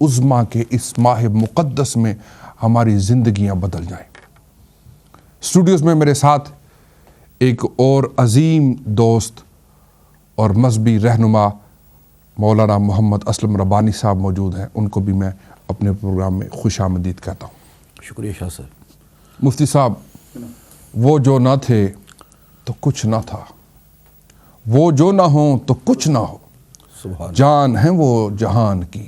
عظمیٰ کے اس ماہ مقدس میں ہماری زندگیاں بدل جائیں۔ اسٹوڈیوز میں میرے ساتھ ایک اور عظیم دوست اور مذہبی رہنما مولانا محمد اسلم ربانی صاحب موجود ہیں، ان کو بھی میں اپنے پروگرام میں خوش آمدید کہتا ہوں۔ شکریہ شاہ صاحب۔ مفتی صاحب، وہ جو نہ تھے تو کچھ نہ تھا، وہ جو نہ ہوں تو کچھ نہ ہو، سبحان جان ہے وہ جہان کی،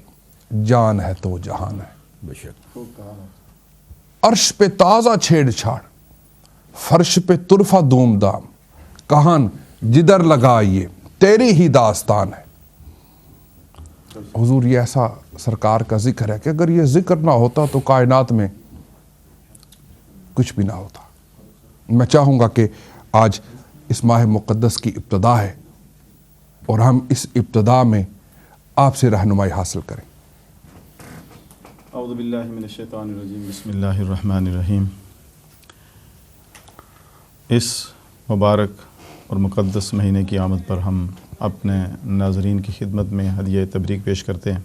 جان ہے تو جہان ہے۔ بے شک۔ عرش پہ تازہ چھیڑ چھاڑ، فرش پہ طرفہ دوم دام، کہان جدھر لگا یہ تیری ہی داستان ہے۔ حضور، یہ ایسا سرکار کا ذکر ہے کہ اگر یہ ذکر نہ ہوتا تو کائنات میں کچھ بھی نہ ہوتا۔ میں چاہوں گا کہ آج اس ماہ مقدس کی ابتدا ہے اور ہم اس ابتدا میں آپ سے رہنمائی حاصل کریں۔ اعوذ باللہ من الشیطان الرجیم، بسم اللہ الرحمن الرحیم۔ اس مبارک اور مقدس مہینے کی آمد پر ہم اپنے ناظرین کی خدمت میں ہدیہ تبریک پیش کرتے ہیں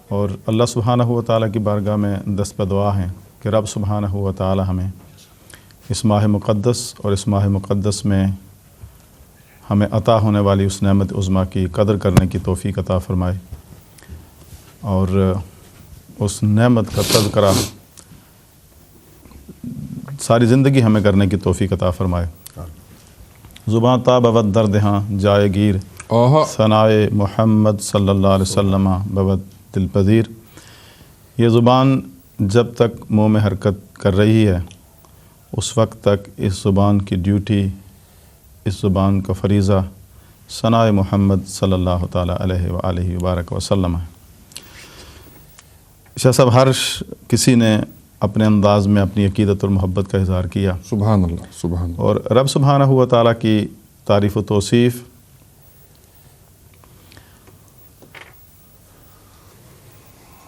اور اللہ سبحانہ و تعالیٰ کی بارگاہ میں دست دعا ہیں کہ رب سبحانہ و تعالیٰ ہمیں اس ماہ مقدس اور اس ماہ مقدس میں ہمیں عطا ہونے والی اس نعمت عظمیٰ کی قدر کرنے کی توفیق عطا فرمائے اور اس نعمت کا تذکرہ ساری زندگی ہمیں کرنے کی توفیق عطا فرمائے۔ زباں تا بود درد ہاں جائے گیر، ثنائے محمد صلی اللہ علیہ وسلم بود دل پذیر۔ یہ زبان جب تک منہ میں حرکت کر رہی ہے اس وقت تک اس زبان کی ڈیوٹی، اس زبان کا فریضہ ثنائے محمد صلی اللہ تعالیٰ علیہ وآلہ وبارک وسلم ہے۔ شاہ صاحب، ہر کسی نے اپنے انداز میں اپنی عقیدت اور محبت کا اظہار کیا، سبحان اللہ، سبحان اللہ۔ اور رب سبحانہ و تعالیٰ کی تعریف و توصیف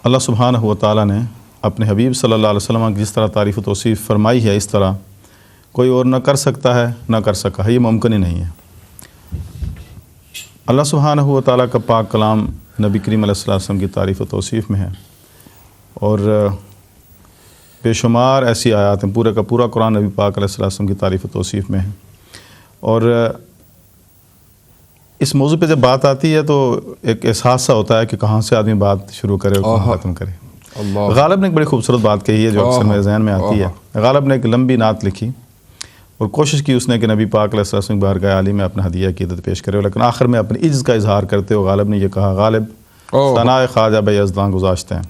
اللہ سبحانہ و تعالیٰ نے اپنے حبیب صلی اللہ علیہ وسلم کی جس طرح تعریف و توصیف فرمائی ہے، اس طرح کوئی اور نہ کر سکتا ہے، نہ کر سکا ہے، یہ ممکن ہی نہیں ہے۔ اللہ سبحانہ و تعالیٰ کا پاک کلام نبی کریم علیہ السلام کی تعریف و توصیف میں ہے اور بے شمار ایسی آیات ہیں، پورے کا پورا قرآن نبی پاک علیہ السلام کی تعریف و توصیف میں ہے۔ اور اس موضوع پہ جب بات آتی ہے تو ایک احساس سا ہوتا ہے کہ کہاں سے آدمی بات شروع کرے اور کہاں ختم کرے۔ غالب نے ایک بڑی خوبصورت بات کہی ہے جو اکثر میرے ذہن میں آتی ہے۔ غالب نے ایک لمبی نعت لکھی اور کوشش کی اس نے کہ نبی پاک علیہ السلام کی بارگاہ عالی میں اپنا ہدیہ عقیدت پیش کرے، لیکن آخر میں اپنی عجز کا اظہار کرتے ہوئے غالب نے یہ کہا، غالب ثنائے خواجہ بے یزداں گذاشتے ہیں۔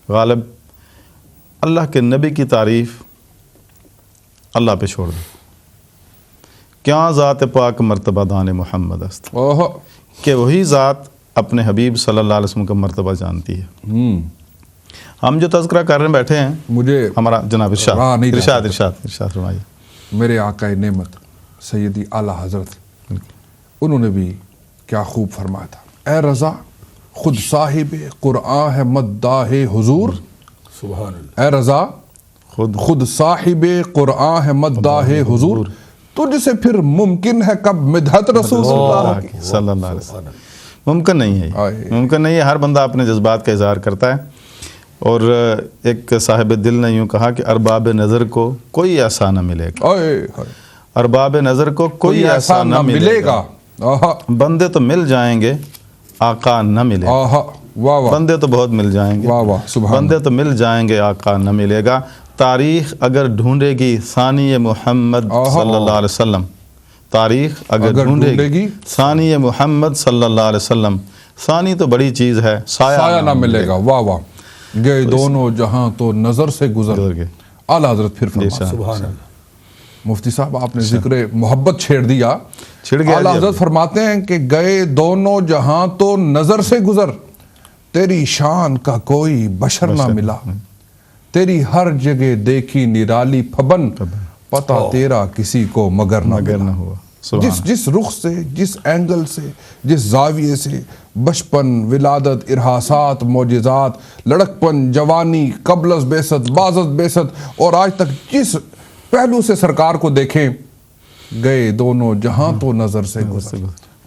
غالب، اللہ کے نبی کی تعریف اللہ پہ چھوڑ دو، کیا ذات پاک مرتبہ دان محمد است، کہ وہی ذات اپنے حبیب صلی اللہ علیہ وسلم کا مرتبہ جانتی ہے۔ ہم جو تذکرہ کر رہے بیٹھے ہیں، مجھے ہمارا جناب ارشاد فرمائیے۔ میرے آقا نعمت سیدی اعلیٰ حضرت، انہوں نے بھی کیا خوب فرمایا تھا، اے رضا خود صاحب قرآن ہے مداح حضور، سبحان اللہ۔ اے رضا خود صاحب قرآن ہے مداح حضور، تجھ سے پھر ممکن ہے کب مدحت رسول اللہ کی۔ صلی اللہ علیہ وسلم۔ ممکن نہیں ہے، ممکن نہیں ہے۔ ہر بندہ اپنے جذبات کا اظہار کرتا ہے اور ایک صاحب دل نے یوں کہا کہ ارباب نظر کو کوئی ایسا نہ ملے گا، ارباب نظر کو کوئی ایسا نہ ملے گا، بندے تو مل جائیں گے آقا نہ ملے گا۔ بندے تو بہت مل جائیں گے، بندے تو مل جائیں گے آقا نہ ملے گا۔ تاریخ اگر ڈھونڈے گی ثانی محمد صلی اللہ علیہ وسلم، تاریخ اگر ڈھونڈے گی ثانی محمد صلی اللہ علیہ وسلم، ثانی تو بڑی چیز ہے، سایہ نہ ملے گا۔ واہ واہ، گئے دونوں جہاں تو نظر سے گزر گئے۔ اعلیٰ حضرت پھر فرماتے ہیں، سبحان اللہ۔ مفتی صاحب آپ نے ذکر محبت چھیڑ دیا، اعلیٰ حضرت فرماتے ہیں کہ گئے دونوں جہاں تو نظر سے گزر، تیری شان کا کوئی بشر نہ ملا، تیری ہر جگہ دیکھی نرالی پھبن، پتہ تیرا کسی کو مگر نہ ہوا۔ جس رخ سے، جس اینگل سے، جس زاویے سے بچپن، ولادت، ارحاسات، معجزات، لڑکپن، جوانی، قبل از بعثت، بعد از بعثت اور آج تک جس پہلو سے سرکار کو دیکھیں، گئے دونوں جہاں تو نظر سے گزر۔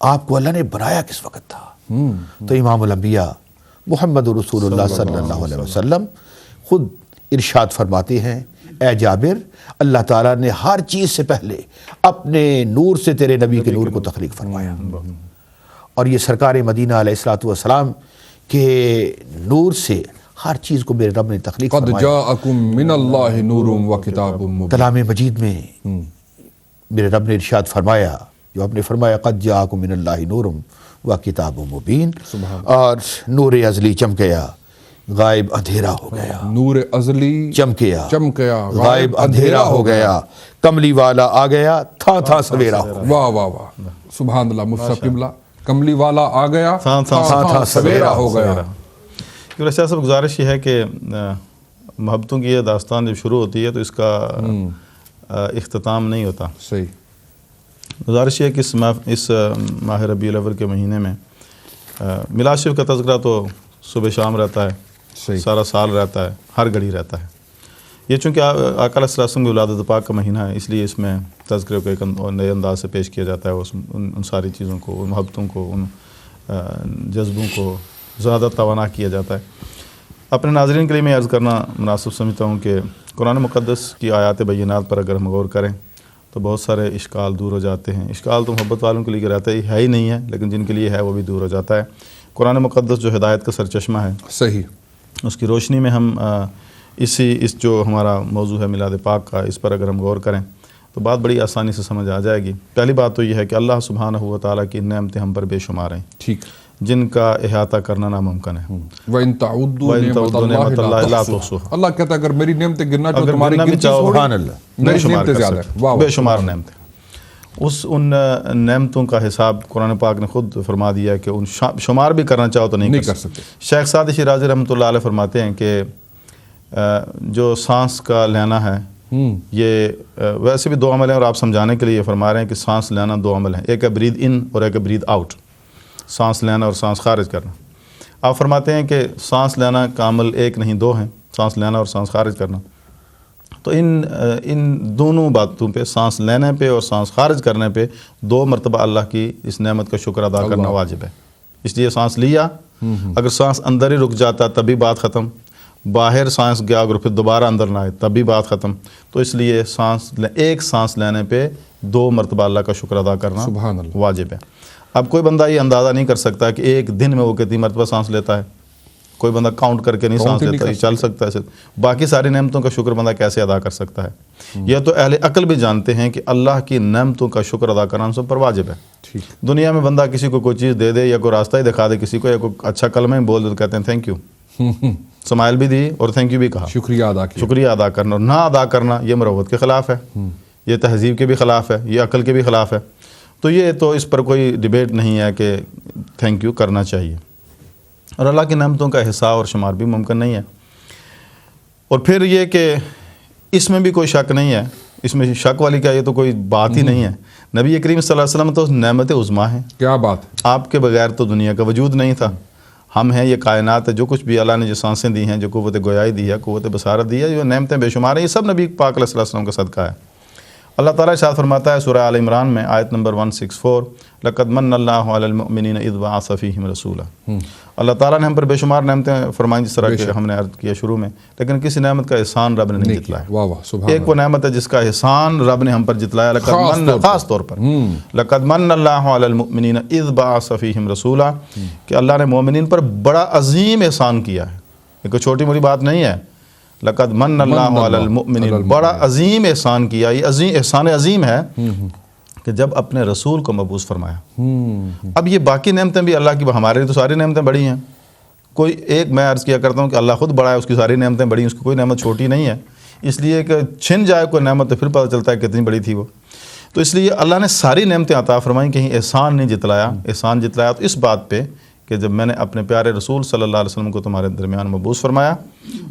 آپ کو اللہ نے بنایا کس وقت تھا؟ تو امام الانبیاء محمد رسول اللہ صلی اللہ علیہ وسلم خود ارشاد فرماتے ہیں، اے جابر، اللہ تعالیٰ نے ہر چیز سے پہلے اپنے نور سے تیرے نبی کے نور کو تخلیق فرمایا، اور یہ سرکار مدینہ علیہ الصلوۃ والسلام کے نور سے ہر چیز کو میرے رب نے تخلیق قد فرمایا۔ جاءکم من اللہ نور و کتاب مبین۔ کلام مجید میں میرے رب نے ارشاد فرمایا، جو آپ نے فرمایا قد جاءکم من اللہ نور و کتاب مبین، اور نور ازلی چمک گیا، غائب اندھیرا ہو گیا، نور ازلی چمکیا چمکیا، غائب اندھیرا ہو گیا، کملی والا آ گیا، تھا تھا سویرا ہو گیا۔ واہ واہ واہ، سبحان اللہ۔ مفتی قبلہ، کملی والا آ گیا، تھا تھا سویرا ہو گیا۔ شاہ صاحب گزارش یہ ہے کہ محبتوں کی یہ داستان جب شروع ہوتی ہے تو اس کا اختتام نہیں ہوتا۔ صحیح۔ گزارش یہ ہے کہ اس ماہ ربیع الاول کے مہینے میں میلاد شریف کا تذکرہ تو صبح شام رہتا ہے، صحیح، سارا سال رہتا ہے، ہر گھڑی رہتا ہے۔ یہ چونکہ آقا علیہ الصلوۃ والسلام کی ولادت پاک کا مہینہ ہے، اس لیے اس میں تذکرے کو ایک نئے انداز سے پیش کیا جاتا ہے، ان ساری چیزوں کو، ان محبتوں کو، ان جذبوں کو زیادہ توانا کیا جاتا ہے۔ اپنے ناظرین کے لیے میں عرض کرنا مناسب سمجھتا ہوں کہ قرآن مقدس کی آیات بینات پر اگر ہم غور کریں تو بہت سارے اشکال دور ہو جاتے ہیں۔ اشکال تو محبت والوں کے لیے رہتا ہی نہیں ہے، لیکن جن کے لیے ہے وہ بھی دور ہو جاتا ہے۔ قرآن مقدس جو ہدایت کا سرچشمہ ہے، صحیح، اس کی روشنی میں ہم اس جو ہمارا موضوع ہے میلاد پاک کا، اس پر اگر ہم غور کریں تو بات بڑی آسانی سے سمجھ آ جائے گی۔ پہلی بات تو یہ ہے کہ اللہ سبحانہ و تعالیٰ کی نعمتیں ہم پر بے شمار ہیں، ٹھیک، جن کا احاطہ کرنا ناممکن ہے۔ وَإِن تَعُدُّوا نِعْمَتَ نِعْمَتَ اللَّهِ اللَّهِ لَا لَا تُحْصُوهَا۔ تُحْصُوهَا۔ اللہ کہتا ہے اگر میری نعمتیں گننا چاہو اگر تمہاری گننا بھی گنتی چاہو، تھوڑی، سبحان اللہ، بے میری شمار نعمتیں کر زیادہ سکتے ہیں۔ واہ بے شمار نعمتیں۔ ان نعمتوں کا حساب قرآن پاک نے خود فرما دیا ہے کہ ان شمار بھی کرنا چاہو تو نہیں کر سکتے۔ شیخ سعدی شیرازی رحمۃ اللہ علیہ فرماتے ہیں کہ جو سانس کا لینا ہے، یہ ویسے بھی دو عمل ہیں، اور آپ سمجھانے کے لیے یہ فرما رہے ہیں کہ سانس لینا دو عمل ہیں، ایک ہے برید ان اور ایک ہے برید آؤٹ، سانس لینا اور سانس خارج کرنا۔ آپ فرماتے ہیں کہ سانس لینا کا عمل ایک نہیں دو ہیں، سانس لینا اور سانس خارج کرنا۔ تو ان دونوں باتوں پہ، سانس لینے پہ اور سانس خارج کرنے پہ، دو مرتبہ اللہ کی اس نعمت کا شکر ادا کرنا واجب ہے۔ اس لیے سانس لیا، اگر سانس اندر ہی رک جاتا تب بھی بات ختم، باہر سانس گیا اگر پھر دوبارہ اندر نہ آئے تب بھی بات ختم۔ تو اس لیے ایک سانس لینے پہ دو مرتبہ اللہ کا شکر ادا کرنا سبحان اللہ، واجب ہے۔ اب کوئی بندہ یہ اندازہ نہیں کر سکتا کہ ایک دن میں وہ کتنی مرتبہ سانس لیتا ہے، کوئی بندہ کاؤنٹ کر کے نہیں سانس لیتا، یہ چل سکتا ہے۔ باقی ساری نعمتوں کا شکر بندہ کیسے ادا کر سکتا ہے؟ یہ تو اہل عقل بھی جانتے ہیں کہ اللہ کی نعمتوں کا شکر ادا کرنا ہم سب پر واجب ہے۔ ٹھیک، دنیا میں بندہ کسی کو کوئی چیز دے دے یا کوئی راستہ ہی دکھا دے کسی کو، یا کوئی اچھا کلمہ ہی بول دے تو کہتے ہیں تھینک یو، سمائل بھی دی اور تھینک یو بھی کہا، شکریہ ادا کیا۔ شکریہ ادا کرنا اور نہ ادا کرنا یہ مروت کے خلاف ہے، یہ تہذیب کے بھی خلاف ہے، یہ عقل کے بھی خلاف ہے۔ تو یہ تو اس پر کوئی ڈیبیٹ نہیں ہے کہ تھینک یو کرنا چاہیے، اور اللہ کی نعمتوں کا حساب اور شمار بھی ممکن نہیں ہے۔ اور پھر یہ کہ اس میں بھی کوئی شک نہیں ہے، اس میں شک والی کیا، یہ تو کوئی بات ہی نہیں ہے۔ نبی کریم صلی اللہ علیہ وسلم تو نعمت عظمیٰ ہیں، کیا بات ہے، آپ کے بغیر تو دنیا کا وجود نہیں تھا۔ ہم ہیں، یہ کائنات ہے، جو کچھ بھی اللہ نے جو سانسیں دی ہیں، جو قوت گویائی دی ہے، قوت بصارت دی ہے، جو نعمتیں بے شمار ہیں، یہ سب نبی پاک علیہ السلام کا صدقہ ہے۔ اللہ تعالیٰ ارشاد فرماتا ہے سورہ آل عمران میں آیت نمبر 164، لَقَدْ مَنَّ اللَّهُ عَلَى الْمُؤْمِنِينَ إِذْ بَعَثَ فِيهِمْ رَسُولًا۔ اللہ تعالیٰ نے ہم پر بے شمار نعمتیں فرمائیں، جس طرح کہ ہم نے عرض کیا شروع میں، لیکن کسی نعمت کا احسان رب نے نہیں جتلایا۔ واہ واہ، سبحان ایک وہ نعمت ہے جس کا احسان رب نے ہم پر جتلایا، خاص طور پر لَقَدْ مَنَّ اللَّهُ عَلَى الْمُؤْمِنِينَ إِذْ بَعَثَ فِيهِمْ رَسُولًا، کہ اللہ نے مومنین پر بڑا عظیم احسان کیا ہے، یہ کوئی چھوٹی موٹی بات نہیں ہے۔ لقد من اللہ علی المؤمنین، بڑا عظیم احسان کیا، یہ عظیم احسان عظیم ہے کہ جب اپنے رسول کو مبعوث فرمایا۔ اب یہ باقی نعمتیں بھی اللہ کی، ہمارے لیے تو ساری نعمتیں بڑی ہیں، کوئی ایک میں عرض کیا کرتا ہوں کہ اللہ خود بڑا ہے، اس کی ساری نعمتیں بڑی ہیں، اس کی کوئی نعمت چھوٹی نہیں ہے، اس لیے کہ چھن جائے کوئی نعمت تو پھر پتہ چلتا ہے کتنی بڑی تھی وہ۔ تو اس لیے اللہ نے ساری نعمتیں عطا فرمائیں، کہیں احسان نہیں جتلایا۔ احسان جتلایا تو اس بات پہ کہ جب میں نے اپنے پیارے رسول صلی اللہ علیہ وسلم کو تمہارے درمیان مبعوث فرمایا،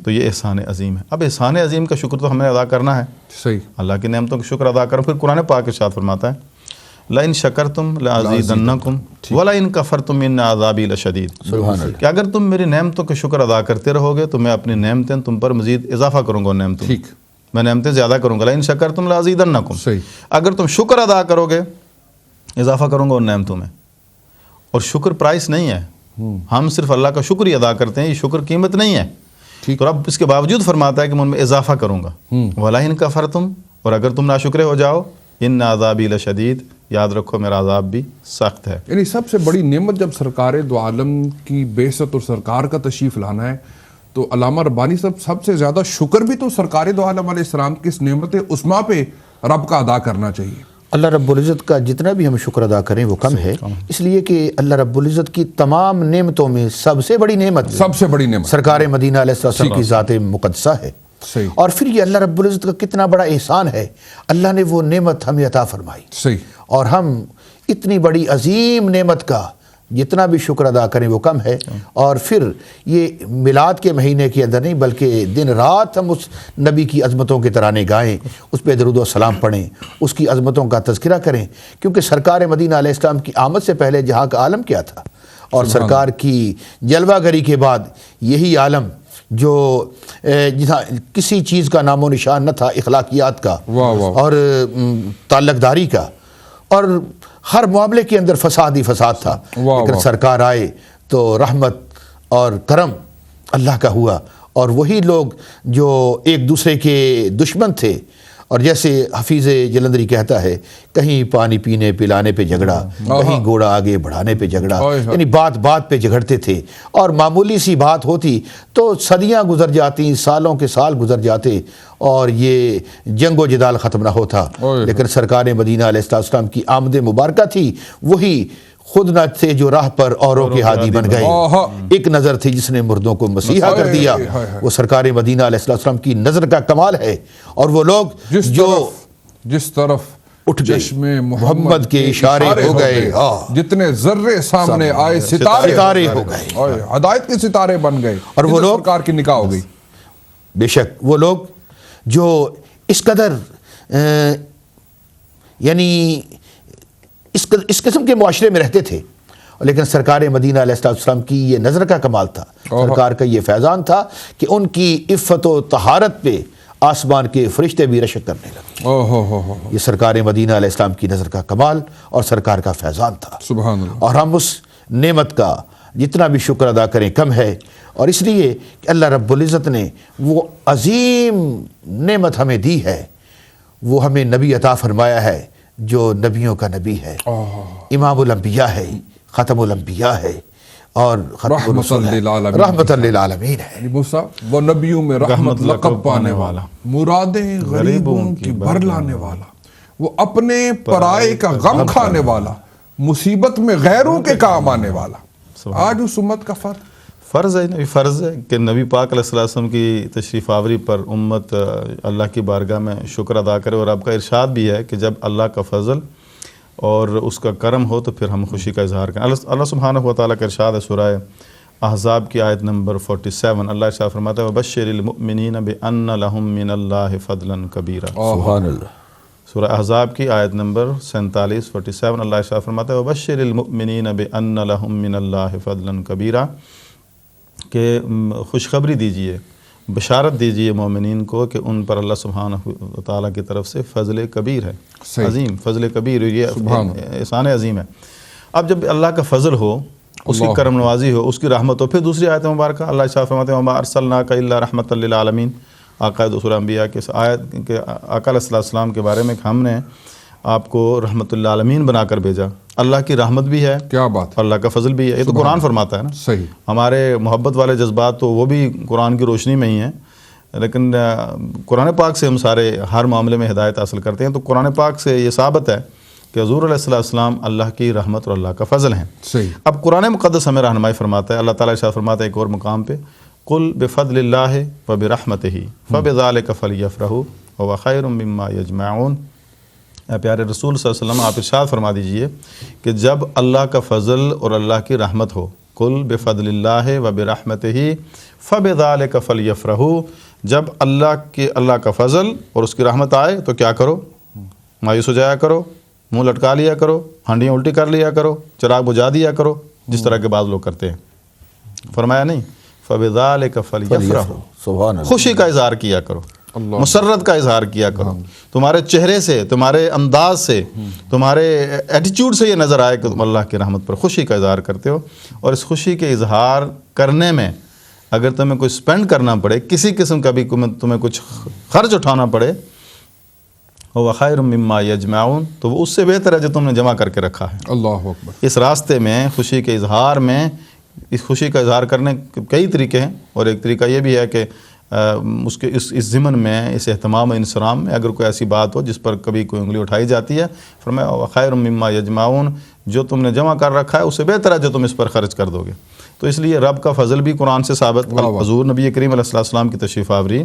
تو یہ احسان عظیم ہے۔ اب احسان عظیم کا شکر تو ہمیں ادا کرنا ہے، صحیح، اللہ کی نعمتوں کا شکر ادا کرو۔ پھر قرآن پاک ارشاد فرماتا ہے لَإِن شَكَرْتُمْ لَأَزِيدَنَّكُمْ وَلَإِن كَفَرْتُمْ إِنَّ عَذَابِي لَشَدِيدٌ، کہ اگر تم میری نعمتوں کا شکر ادا کرتے رہو گے تو میں اپنی نعمتیں تم پر مزید اضافہ کروں گا، ان نعمتوں میں ٹھیک، میں نعمتیں زیادہ کروں گا۔ لَإِن شَكَرْتُمْ لَأَزِيدَنَّكُمْ، صحیح، اگر تم شکر ادا کرو گے اضافہ کروں گا ان نعمتوں میں۔ اور شکر پرائس نہیں ہے، ہم صرف اللہ کا شکر ہی ادا کرتے ہیں، یہ شکر قیمت نہیں ہے. تو رب اس کے باوجود فرماتا ہے کہ میں ان میں اضافہ کروں گا. وَلَئِن كَفَرْتُمْ، اور اگر تم ناشکرے ہو جاؤ، ان عذابی لشدید، یاد رکھو میرا عذاب بھی سخت ہے. یعنی سب سے بڑی نعمت جب سرکار دو عالم کی بعثت اور سرکار کا تشریف لانا ہے تو علامہ ربانی صاحب سب سے زیادہ شکر بھی تو سرکار دو عالم علیہ السلام کی اس نعمت عظمیٰ پہ رب کا ادا کرنا چاہیے. اللہ رب العزت کا جتنا بھی ہم شکر ادا کریں وہ کم ہے، اس لیے کہ اللہ رب العزت کی تمام نعمتوں میں سب سے بڑی نعمت سرکار مدینہ علیہ السلام کی ذات مقدسہ ہے. صحیح. اور پھر یہ اللہ رب العزت کا کتنا بڑا احسان ہے، اللہ نے وہ نعمت ہمیں عطا فرمائی. صحیح. اور ہم اتنی بڑی عظیم نعمت کا جتنا بھی شکر ادا کریں وہ کم ہے. اور پھر یہ میلاد کے مہینے کے اندر نہیں بلکہ دن رات ہم اس نبی کی عظمتوں کے ترانے گائیں، اس پہ درود و سلام پڑھیں، اس کی عظمتوں کا تذکرہ کریں، کیونکہ سرکار مدینہ علیہ السلام کی آمد سے پہلے جہاں کا عالم کیا تھا، اور سرکار کی جلوہ گری کے بعد یہی عالم جو جہاں کسی چیز کا نام و نشان نہ تھا، اخلاقیات کا اور تعلق داری کا، اور ہر معاملے کے اندر فساد ہی فساد تھا. لیکن سرکار آئے تو رحمت اور کرم اللہ کا ہوا، اور وہی لوگ جو ایک دوسرے کے دشمن تھے، اور جیسے حفیظ جلندری کہتا ہے، کہیں پانی پینے پلانے پہ جھگڑا، کہیں گھوڑا آگے بڑھانے پہ جھگڑا، یعنی بات بات پہ جھگڑتے تھے، اور معمولی سی بات ہوتی تو صدیاں گزر جاتی، سالوں کے سال گزر جاتے، اور یہ جنگ و جدال ختم نہ ہوتا. لیکن سرکار مدینہ علیہ السلام کی آمد مبارکہ تھی، وہی خود نہ تھے جو راہ پر اوروں کے ہادی بن گئے، ایک نظر تھی جس نے مردوں کو مسیحا کر دیا. وہ سرکار مدینہ علیہ السلام کی نظر کا کمال ہے. اور وہ لوگ جو جس طرف اٹھ گئے چشم محمد کے اشارے ہو گئے، جتنے ذرے سامنے آئے ستارے ہو گئے، ہدایت کے ستارے بن گئے، اور وہ لوگ سرکار کی نکاح ہو گئی. بے شک وہ لوگ جو اس قدر یعنی اس قسم کے معاشرے میں رہتے تھے، لیکن سرکار مدینہ علیہ السلام کی یہ نظر کا کمال تھا، سرکار کا یہ فیضان تھا کہ ان کی عفت و طہارت پہ آسمان کے فرشتے بھی رشک کرنے لگے. یہ سرکار مدینہ علیہ السلام کی نظر کا کمال اور سرکار کا فیضان تھا. سبحان اللہ. اور ہم اس نعمت کا جتنا بھی شکر ادا کریں کم ہے. اور اس لیے کہ اللہ رب العزت نے وہ عظیم نعمت ہمیں دی ہے، وہ ہمیں نبی عطا فرمایا ہے جو نبیوں کا نبی ہے، امام الانبیاء ہے، ختم الانبیاء ہے، اور رحمت للعالمین ہے. وہ نبیوں میں رحمت لقب پانے والا، مرادیں غریبوں کی بھر لانے والا، وہ اپنے پرائے کا غم کھانے والا، مصیبت میں غیروں کے کام آنے والا. آج اس امت کا فرض ہے کہ نبی پاک علیہ السلام کی تشریف آوری پر امت اللہ کی بارگاہ میں شکر ادا کرے. اور آپ کا ارشاد بھی ہے کہ جب اللہ کا فضل اور اس کا کرم ہو تو پھر ہم خوشی کا اظہار کریں. اللہ سبحانہ و تعالیٰ کا ارشاد ہے سورہ احزاب کی آیت نمبر 47. اللہ ارشاد فرماتا ہے وَبَشِّرِ الْمُؤْمِنِينَ بِأَنَّ لَهُم مِّنَ اللَّهِ فَضْلًا كَبِيرًا. سبحان اللہ. سورہ احزاب کی آیت نمبر 47 اللہ ارشاد فرماتا ہے وَبَشِّرِ الْمُؤْمِنِينَ بِأَنَّ لَهُم مِّنَ اللَّهِ فَضْلًا كَبِيرًا، کہ خوشخبری دیجئے، بشارت دیجئے مومنین کو کہ ان پر اللہ سبحانہ و تعالیٰ کی طرف سے فضل کبیر ہے. عظیم فضل کبیر، یہ احسان عظیم ہے. اب جب اللہ کا فضل ہو، اس کی کرم نوازی ہو، اس کی رحمت ہو، پھر دوسری آیت مبارکہ اللہ ارشاد فرماتے ہیں وَمَا أَرْسَلْنَاكَ إِلَّا رَحْمَةً لِلْعَالَمِينَ. آقا سورہ انبیاء کے آیت کہ آقا علیہ السلام کے بارے میں کہ ہم نے آپ کو رحمت للعالمین بنا کر بھیجا. اللہ کی رحمت بھی ہے، کیا بات، اللہ کا فضل بھی ہے. یہ تو قرآن فرماتا ہے نا. صحیح. ہمارے محبت والے جذبات تو وہ بھی قرآن کی روشنی میں ہی ہیں، لیکن قرآن پاک سے ہم سارے ہر معاملے میں ہدایت حاصل کرتے ہیں. تو قرآن پاک سے یہ ثابت ہے کہ حضور علیہ السلام اللہ کی رحمت اور اللہ کا فضل ہیں. صحیح. اب قرآن مقدس ہمیں رہنمائی فرماتا ہے. اللہ تعالیٰ ارشاد فرماتا ہے ایک اور مقام پہ قُلْ بِفَضْلِ اللَّهِ وَبِرَحْمَتِهِ فَبِذَلِكَ فَلْيَفْرَحُوا وَهُوَ خَيْرٌ مِّمَّا يَجْمَعُونَ. پیارے رسول صلی اللہ علیہ وسلم آپ ارشاد فرما دیجئے کہ جب اللہ کا فضل اور اللہ کی رحمت ہو، قُلْ بِفَضْلِ اللَّهِ وَبِرَحْمَتِهِ فَبِذَلِكَ فَلْيَفْرَحُوا، جب اللہ کا فضل اور اس کی رحمت آئے تو کیا کرو؟ مایوس ہو جایا کرو، منہ لٹکا لیا کرو، ہانڈیاں الٹی کر لیا کرو، چراغ بجھا دیا کرو، جس طرح کے بعض لوگ کرتے ہیں. فرمایا نہیں فَبِذَلِكَ فَلْيَفْرَحُوا، سبحان اللہ، خوشی کا اظہار کیا کرو. مسرت کا اظہار کیا کرو. تمہارے چہرے سے، تمہارے انداز سے، تمہارے ایٹیچیوڈ سے یہ نظر آئے کہ تم اللہ کی رحمت پر خوشی کا اظہار کرتے ہو. اور اس خوشی کے اظہار کرنے میں اگر تمہیں کوئی سپینڈ کرنا پڑے، کسی قسم کا بھی تمہیں کچھ خرچ اٹھانا پڑے، وہ خیر مما یجمعون، تو وہ اس سے بہتر ہے جو تم نے جمع کر کے رکھا ہے. اللہ اکبر. اس راستے میں خوشی کے اظہار میں، اس خوشی کا اظہار کرنے کے کئی طریقے ہیں، اور ایک طریقہ یہ بھی ہے کہ اس کے اس ضمن میں، اس اہتمام و انصرام میں اگر کوئی ایسی بات ہو جس پر کبھی کوئی انگلی اٹھائی جاتی ہے، فرمایا خیر مما یجمعون، جو تم نے جمع کر رکھا ہے اس سے بہتر ہے جو تم اس پر خرچ کر دو گے. تو اس لیے رب کا فضل بھی قرآن سے ثابت، حضور نبی کریم علیہ السلام کی تشریف آوری،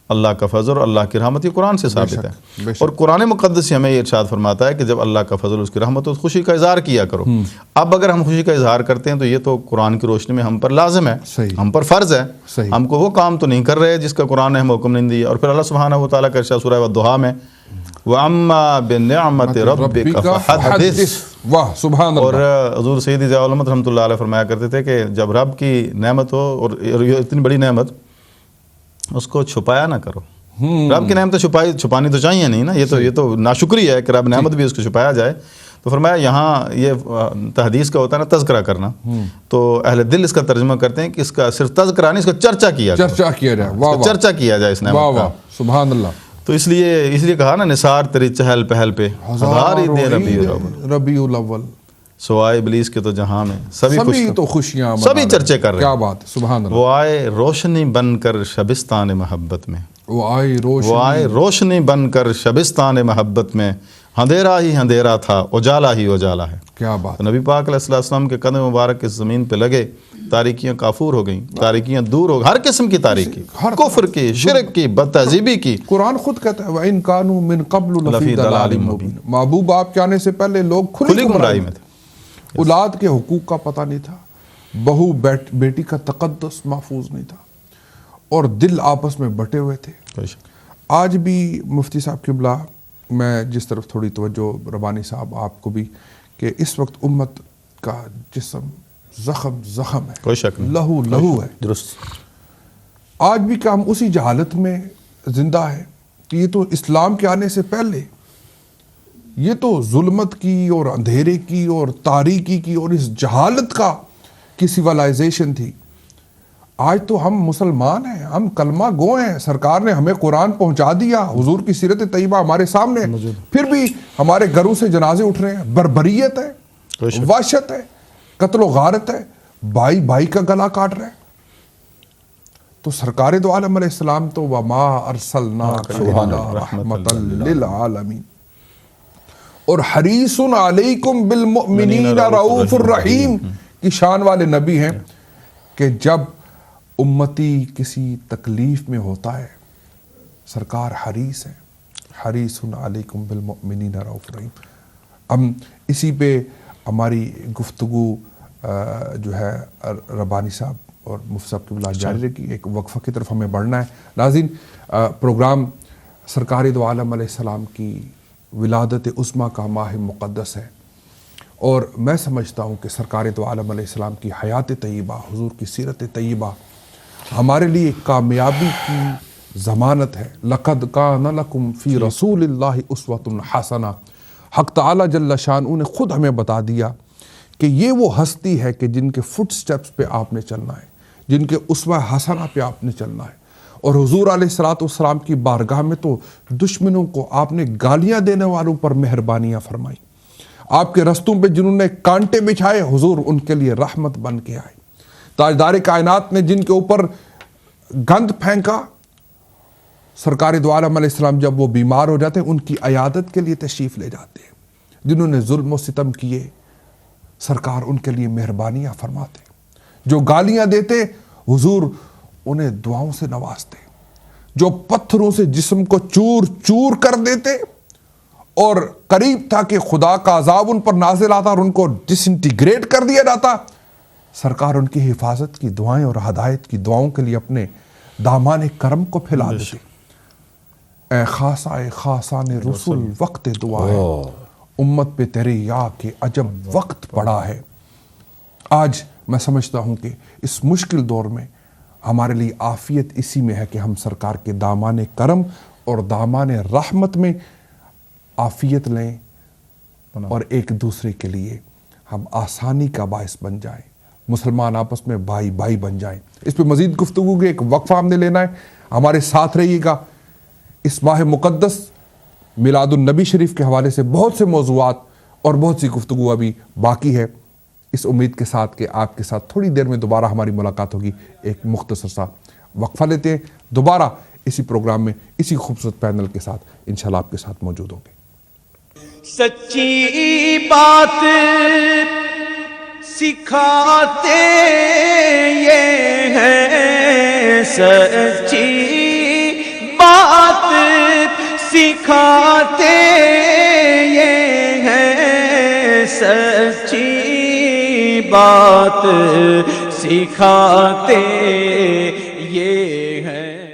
اللہ کا فضل اور اللہ کی رحمت یہ قرآن سے ثابت ہے. اور قرآن مقدس ہمیں یہ ارشاد فرماتا ہے کہ جب اللہ کا فضل اس کی رحمت ہو تو خوشی کا اظہار کیا کرو. اب اگر ہم خوشی کا اظہار کرتے ہیں تو یہ تو قرآن کی روشنی میں ہم پر لازم ہے، ہم پر فرض ہے. ہم کو وہ کام تو نہیں کر رہے جس کا قرآن نے ہمیں حکم نہیں دیا. اور پھر اللہ سبحانہ و تعالیٰ کا ارشاد سورہ والضحیٰ میں وَأَمَّا بِنِعْمَةِ رَبِّكَ فَحَدِّثْ. واہ سبحان اللہ. اور حضور سیدی ضیاء الحمد رحمۃ اللہ علیہ فرمایا کرتے تھے کہ جب رب کی نعمت ہو اور یہ اتنی بڑی نعمت، اس کو چھپایا نہ کرو. رب کی نعمت چھپانی تو چاہیے نہیں نا، یہ تو ناشکری ہے کہ رب نعمت بھی اس کو چھپایا جائے. تو فرمایا یہاں یہ تحدیث کا ہوتا ہے نا تذکرہ کرنا، تو اہل دل اس کا ترجمہ کرتے ہیں کہ اس کا صرف تذکرہ نہیں، اس کا چرچا کیا جائے. چرچا کیا جائے اس نعمت کا. سبحان اللہ. تو اس لیے کہا نا نثار تیری چہل پہل پہ ہزار عید ربیع الاول، سوائے ابلیس کے تو جہاں میں سبھی تو خوشیاں، سبھی چرچے کر رہے ہیں. کیا بات ہے. سبحان اللہ. وہ آئے روشنی بن کر شبستان محبت میں، وہ آئے روشنی بن کر شبستان محبت میں، اندھیرا ہی اندھیرا تھا، اجالا ہی اجالا ہے. کیا بات. نبی پاک علیہ السلام کے قدم مبارک اس زمین پہ لگے، تاریکیاں کافور ہو گئیں، تاریکیاں دور ہو گئی، ہر قسم کی تاریکی، کفر کی، شرک کی، بد تہذیبی کی. قرآن خود کہتا ہے وَإِن كَانُوا مِن قَبْلُ لَفِي ضَلَالٍ مُبِينٍ. محبوب آپ کے آنے سے پہلے لوگ کھلی گمراہی میں تھے. اولاد کے حقوق کا پتہ نہیں تھا، بہو بیٹی کا تقدس محفوظ نہیں تھا، اور دل آپس میں بٹے ہوئے تھے. آج بھی مفتی صاحب قبلہ، میں جس طرف تھوڑی توجہ ربانی صاحب آپ کو بھی، کہ اس وقت امت کا جسم زخم ہے، کوئی شک نہیں، لہو ہے. درست. آج بھی کہ ہم اسی جہالت میں زندہ ہے کہ یہ تو اسلام کے آنے سے پہلے یہ تو ظلمت کی اور اندھیرے کی اور تاریکی کی اور اس جہالت کی سیولائزیشن تھی. آج تو ہم مسلمان ہیں، ہم کلمہ گو ہیں، سرکار نے ہمیں قرآن پہنچا دیا، حضور کی سیرت طیبہ ہمارے سامنے، پھر بھی ہمارے گھروں سے جنازے اٹھ رہے ہیں. بربریت ہے، وحشت ہے، قتل و غارت ہے، بھائی کا گلا کاٹ رہا ہے. تو سرکار دو عالم علیہ السلام تو وما ارسلناک الا رحمۃ للعالمین، اور حریص علیکم بالمؤمنین رؤوف الرحیم کی شان والے نبی ہیں کہ جب امتی کسی تکلیف میں ہوتا ہے سرکار حریص ہیں، حریص علیکم بالمؤمنین رؤوف الرحیم. ہم اسی پہ ہماری گفتگو جو ہے ربانی صاحب اور مفتی صاحب کی بلا جاری رہے گی. ایک وقفہ کی طرف ہمیں بڑھنا ہے. ناظرین، پروگرام سرکار دو عالم علیہ السلام کی ولادت عظمیٰ کا ماہ مقدس ہے، اور میں سمجھتا ہوں کہ سرکار دو عالم علیہ السلام کی حیات طیبہ، حضور کی سیرت طیبہ ہمارے لیے کامیابی کی ضمانت ہے. لقد کان لکم فی رسول اللہ اسوۃ حسنہ. حق تعالی جل شانہ نے خود ہمیں بتا دیا کہ یہ وہ ہستی ہے کہ جن کے فٹ سٹیپس پہ آپ نے چلنا ہے، جن کے اسوہ حسنہ پہ آپ نے چلنا ہے. اور حضور علیہ الصلوۃ والسلام کی بارگاہ میں تو دشمنوں کو آپ نے گالیاں دینے والوں پر مہربانیاں فرمائی. آپ کے رستوں پہ جنہوں نے کانٹے بچھائے، حضور ان کے لیے رحمت بن کے آئے. تاجدار کائنات نے جن کے اوپر گند پھینکا، سرکار دو عالم علیہ السلام جب وہ بیمار ہو جاتے ہیں ان کی عیادت کے لیے تشریف لے جاتے ہیں. جنہوں نے ظلم و ستم کیے، سرکار ان کے لیے مہربانیاں فرماتے. جو گالیاں دیتے، حضور انہیں دعاؤں سے نوازتے. جو پتھروں سے جسم کو چور چور کر دیتے اور قریب تھا کہ خدا کا عذاب ان پر نازل آتا اور ان کو ڈس انٹیگریٹ کر دیا جاتا، سرکار ان کی حفاظت کی دعائیں اور ہدایت کی دعاؤں کے لیے اپنے دامان کرم کو پھیلا دیتے. اے خاصان رسول وقت دعا ہے، امت پہ تیرے یا کہ عجب وقت پڑا ہے. آج میں سمجھتا ہوں کہ اس مشکل دور میں ہمارے لیے عافیت اسی میں ہے کہ ہم سرکار کے دامان کرم اور دامان رحمت میں عافیت لیں اور ایک دوسرے کے لیے ہم آسانی کا باعث بن جائیں، مسلمان آپس میں بھائی بھائی بن جائیں۔ اس پہ مزید گفتگو کے ایک وقفہ ہم نے لینا ہے، ہمارے ساتھ رہیے گا۔ اس ماہ مقدس میلاد النبی شریف کے حوالے سے بہت سے موضوعات اور بہت سی گفتگو ابھی باقی ہے، اس امید کے ساتھ کہ آپ کے ساتھ تھوڑی دیر میں دوبارہ ہماری ملاقات ہوگی۔ ایک مختصر سا وقفہ لیتے ہیں، دوبارہ اسی پروگرام میں اسی خوبصورت پینل کے ساتھ انشاءاللہ آپ کے ساتھ موجود ہوں گے۔ سچی بات سکھاتے یہ ہیں، سچی بات سکھاتے یہ ہیں، سچی بات سکھاتے یہ